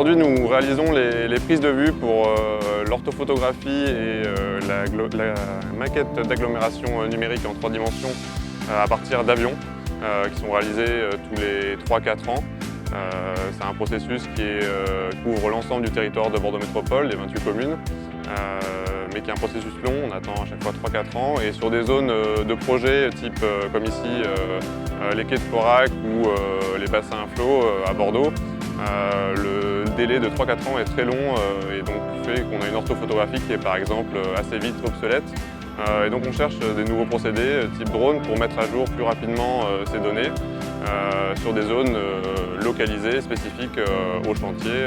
Aujourd'hui, nous réalisons les prises de vue pour l'orthophotographie et la maquette d'agglomération numérique en 3 dimensions à partir d'avions qui sont réalisés tous les 3-4 ans. C'est un processus qui couvre l'ensemble du territoire de Bordeaux Métropole, les 28 communes, mais qui est un processus long, on attend à chaque fois 3-4 ans, et sur des zones de projet type comme ici les quais de Florac ou les bassins à flot à Bordeaux. Le délai de 3-4 ans est très long et donc fait qu'on a une orthophotographie qui est par exemple assez vite obsolète. Et donc on cherche des nouveaux procédés type drone pour mettre à jour plus rapidement ces données sur des zones localisées, spécifiques au chantier,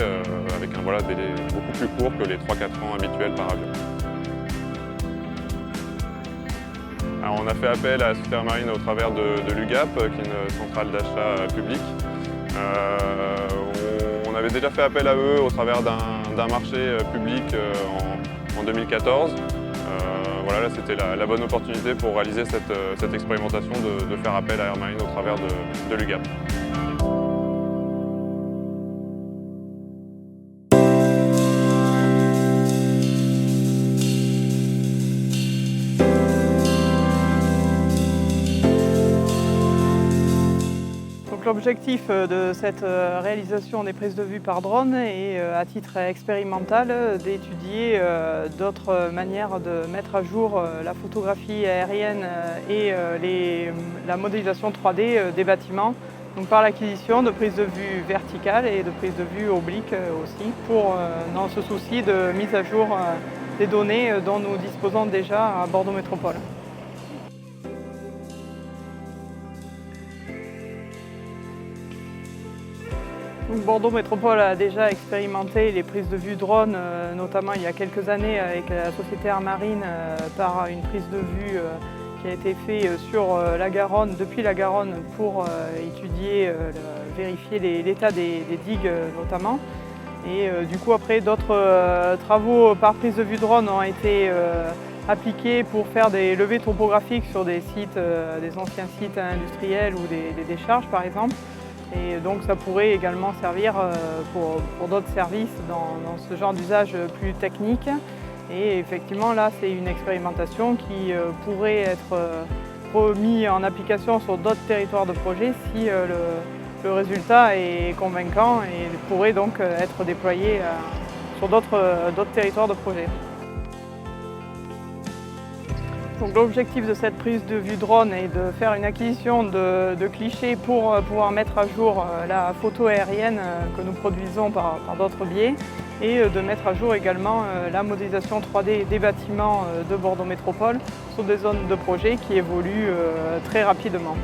avec un délai beaucoup plus court que les 3-4 ans habituels par avion. Alors on a fait appel à Société Air Marine au travers de l'UGAP, qui est une centrale d'achat publique. On avait déjà fait appel à eux au travers d'un marché public en 2014. Voilà, là c'était la bonne opportunité pour réaliser cette expérimentation de faire appel à Air Marine au travers de l'UGAP. L'objectif de cette réalisation des prises de vue par drone est, à titre expérimental, d'étudier d'autres manières de mettre à jour la photographie aérienne et la modélisation 3D des bâtiments, donc par l'acquisition de prises de vue verticales et de prises de vue obliques aussi, dans ce souci de mise à jour des données dont nous disposons déjà à Bordeaux Métropole. Bordeaux Métropole a déjà expérimenté les prises de vue drone, notamment il y a quelques années avec la Société Air Marine par une prise de vue qui a été faite sur la Garonne, depuis la Garonne, pour étudier, vérifier l'état des digues notamment. Et du coup après d'autres travaux par prise de vue drone ont été appliqués pour faire des levées topographiques sur des sites, des anciens sites industriels ou des décharges par exemple. Et donc ça pourrait également servir pour d'autres services dans ce genre d'usage plus technique. Et effectivement là c'est une expérimentation qui pourrait être remise en application sur d'autres territoires de projet si le résultat est convaincant et pourrait donc être déployé sur d'autres territoires de projet. L'objectif de cette prise de vue drone est de faire une acquisition de clichés pour pouvoir mettre à jour la photo aérienne que nous produisons par d'autres biais et de mettre à jour également la modélisation 3D des bâtiments de Bordeaux Métropole sur des zones de projet qui évoluent très rapidement.